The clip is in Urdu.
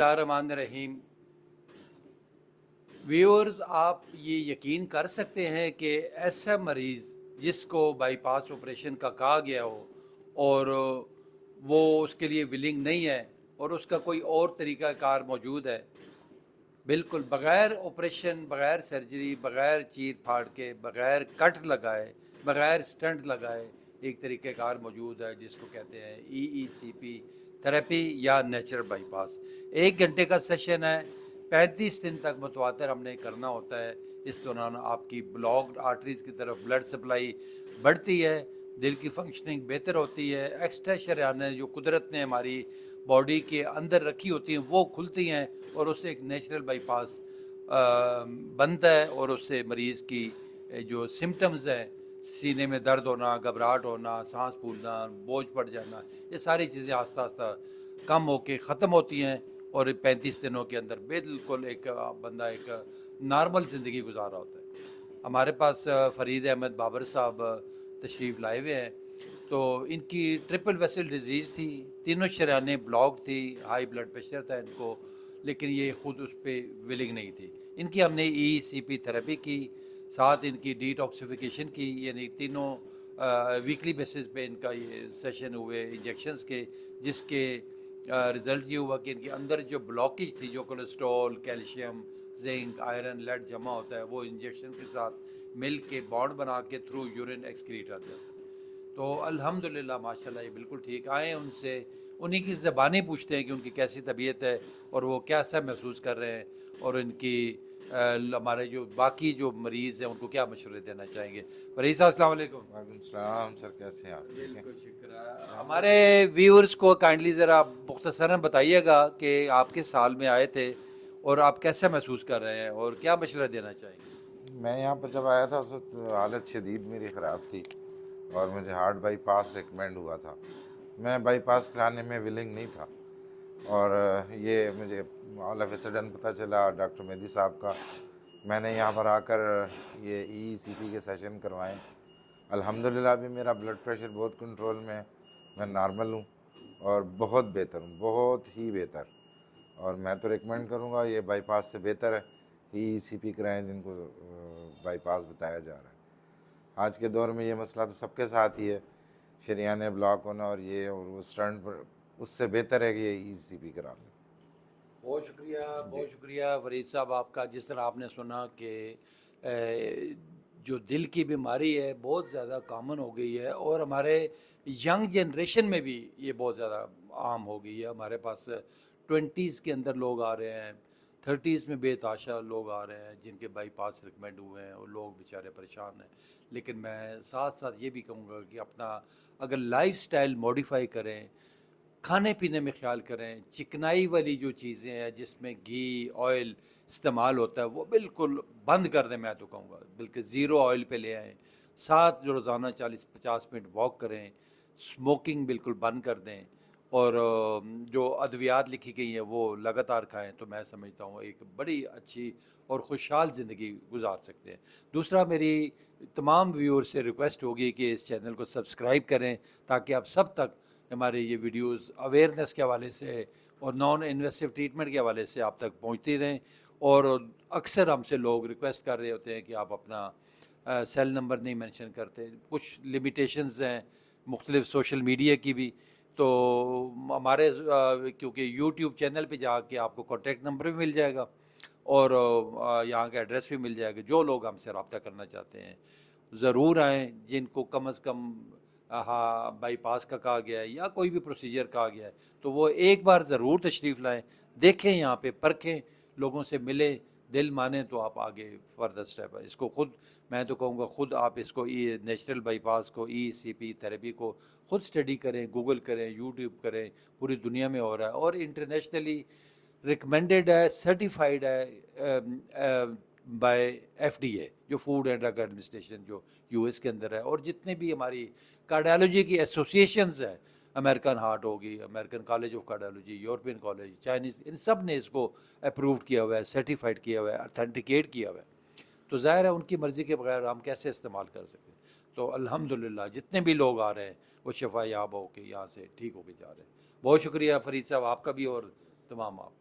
الرحمن الرحیم ویورز، آپ یہ یقین کر سکتے ہیں کہ ایسا مریض جس کو بائی پاس آپریشن کا کہا گیا ہو اور وہ اس کے لیے ولنگ نہیں ہے اور اس کا کوئی اور طریقہ کار موجود ہے، بالکل بغیر آپریشن، بغیر سرجری، بغیر چیر پھاڑ کے، بغیر کٹ لگائے، بغیر سٹنٹ لگائے ایک طریقہ کار موجود ہے جس کو کہتے ہیں EECP تھراپی یا نیچرل بائی پاس۔ 1 گھنٹے کا سیشن ہے، 35 دن تک متواتر ہم نے کرنا ہوتا ہے۔ اس دوران آپ کی بلاکڈ آرٹریز کی طرف بلڈ سپلائی بڑھتی ہے، دل کی فنکشننگ بہتر ہوتی ہے، ایکسٹرا شریانیں جو قدرت نے ہماری باڈی کے اندر رکھی ہوتی ہیں وہ کھلتی ہیں اور اس سے ایک نیچرل بائی پاس بنتا ہے، اور اس سے مریض کی جو سمٹمز ہیں، سینے میں درد ہونا، گھبراہٹ ہونا، سانس پھولنا، بوجھ پڑ جانا، یہ ساری چیزیں آہستہ آہستہ کم ہو کے ختم ہوتی ہیں، اور 35 دنوں کے اندر بالکل ایک بندہ ایک نارمل زندگی گزارا ہوتا ہے۔ ہمارے پاس فرید احمد بابر صاحب تشریف لائے ہوئے ہیں، تو ان کی ٹرپل ویسل ڈیزیز تھی، تینوں شریانیں بلاک تھی، ہائی بلڈ پریشر تھا ان کو، لیکن یہ خود اس پہ ولنگ نہیں تھی۔ ان کی ہم نے EECP تھراپی کی، ساتھ ان کی ڈیٹاکسیفیکیشن کی، یعنی تینوں ویکلی بیسس پہ ان کا یہ سیشن ہوئے انجیکشنز کے، جس کے رزلٹ یہ ہوا کہ ان کے اندر جو بلاکیج تھی، جو cholesterol, calcium, zinc, iron, lead جمع ہوتا ہے، وہ انجیکشن کے ساتھ مل کے بانڈ بنا کے تھرو یورین ایکسکریٹ آتا ہے۔ تو الحمدللہ ماشاءاللہ یہ بالکل ٹھیک آئے، ان سے انہی کی زبانیں پوچھتے ہیں کہ ان کی کیسی طبیعت ہے اور وہ کیسا محسوس کر رہے ہیں، اور ان کی ہمارے جو باقی جو مریض ہیں ان کو کیا مشورے دینا چاہیں گے۔ فرید صاحب السلام علیکم۔ وعلیکم السلام سر، کیسے ہیں آپ؟ ٹھیک ہیں؟ بالکل شکر ہے۔ ہمارے ویورز کو کائنڈلی ذرا مختصراً بتائیے گا کہ آپ کس سال میں آئے تھے اور آپ کیسا محسوس کر رہے ہیں اور کیا مشورہ دینا چاہیں گے۔ میں یہاں پر جب آیا تھا اس وقت حالت شدید میری خراب تھی اور مجھے ہارٹ بائی پاس ریکمینڈ ہوا تھا۔ میں بائی پاس کرانے میں ولنگ نہیں تھا، اور یہ مجھے آل آف اے سڈن پتہ چلا ڈاکٹر مہدی صاحب کا۔ میں نے یہاں پر آ کر یہ EECP کے سیشن کروائے۔ الحمدللہ ابھی میرا بلڈ پریشر بہت کنٹرول میں ہے، میں نارمل ہوں اور بہت بہتر ہوں، بہت ہی بہتر۔ اور میں تو ریکمینڈ کروں گا، یہ بائی پاس سے بہتر ہے EECP کرائیں جن کو بائی پاس بتایا جا رہا ہے۔ آج کے دور میں یہ مسئلہ تو سب کے ساتھ ہی ہے، شریانے بلاک ہونا اور یہ اور وہ سٹنٹ، پر اس سے بہتر ہے کہ یہ EECP کرا لیں۔ بہت شکریہ، بہت شکریہ فرید صاحب آپ کا۔ جس طرح آپ نے سنا کہ جو دل کی بیماری ہے بہت زیادہ کامن ہو گئی ہے، اور ہمارے ینگ جنریشن میں بھی یہ بہت زیادہ عام ہو گئی ہے۔ ہمارے پاس 20s کے اندر لوگ آ رہے ہیں، 30s میں بے تحاشا لوگ آ رہے ہیں جن کے بائی پاس ریکمینڈ ہوئے ہیں، اور لوگ بیچارے پریشان ہیں۔ لیکن میں ساتھ ساتھ یہ بھی کہوں گا کہ اپنا اگر لائف سٹائل موڈیفائی کریں، کھانے پینے میں خیال کریں، چکنائی والی جو چیزیں ہیں جس میں گھی، آئل استعمال ہوتا ہے وہ بالکل بند کر دیں۔ میں تو کہوں گا بالکل زیرو آئل پہ لے آئیں، ساتھ جو روزانہ 40-50 منٹ واک کریں، اسموکنگ بالکل بند کر دیں، اور جو ادویات لکھی گئی ہیں وہ لگاتار کھائیں، تو میں سمجھتا ہوں ایک بڑی اچھی اور خوشحال زندگی گزار سکتے ہیں۔ دوسرا، میری تمام ویور سے ریکویسٹ ہوگی کہ اس چینل کو سبسکرائب کریں تاکہ آپ سب تک ہمارے یہ ویڈیوز اویئرنیس کے حوالے سے اور نان انویسو ٹریٹمنٹ کے حوالے سے آپ تک پہنچتی رہیں۔ اور اکثر ہم سے لوگ ریکویسٹ کر رہے ہوتے ہیں کہ آپ اپنا سیل نمبر نہیں مینشن کرتے، کچھ لمیٹیشنز ہیں مختلف سوشل میڈیا کی بھی، تو ہمارے کیونکہ یوٹیوب چینل پہ جا کے آپ کو کانٹیکٹ نمبر بھی مل جائے گا اور یہاں کا ایڈریس بھی مل جائے گا۔ جو لوگ ہم سے رابطہ کرنا چاہتے ہیں ضرور آئیں، جن کو کم از کم بائی پاس کا کہا گیا ہے یا کوئی بھی پروسیجر کہا گیا ہے، تو وہ ایک بار ضرور تشریف لائیں، دیکھیں، یہاں پہ پرکھیں، لوگوں سے ملیں، دل مانیں تو آپ آگے فردر اسٹیپ ہے۔ اس کو خود میں تو کہوں گا خود آپ اس کو نیچرل بائی پاس کو EECP تھراپی کو خود اسٹڈی کریں، گوگل کریں، یوٹیوب کریں، پوری دنیا میں ہو رہا ہے اور انٹرنیشنلی ریکمینڈڈ ہے، سرٹیفائڈ ہے بائی FDA، جو فوڈ اینڈ ڈرگ ایڈمنسٹریشن جو US کے اندر ہے، اور جتنے بھی ہماری کارڈیالوجی کی ایسوسیشنز ہیں، امریکن ہارٹ ہوگی، American college of cardiology, European college, Chinese, ان سب نے اس کو اپرووڈ کیا ہوا ہے، سرٹیفائڈ کیا ہوا ہے، اتھینٹیکیٹ کیا ہوا ہے۔ تو ظاہر ہے ان کی مرضی کے بغیر ہم کیسے استعمال کر سکتے ہیں۔ تو الحمدللہ جتنے بھی لوگ آ رہے ہیں وہ شفا یاب ہو کے یہاں سے ٹھیک ہو کے جا رہے ہیں۔ بہت شکریہ فرید صاحب آپ کا بھی اور تمام آپ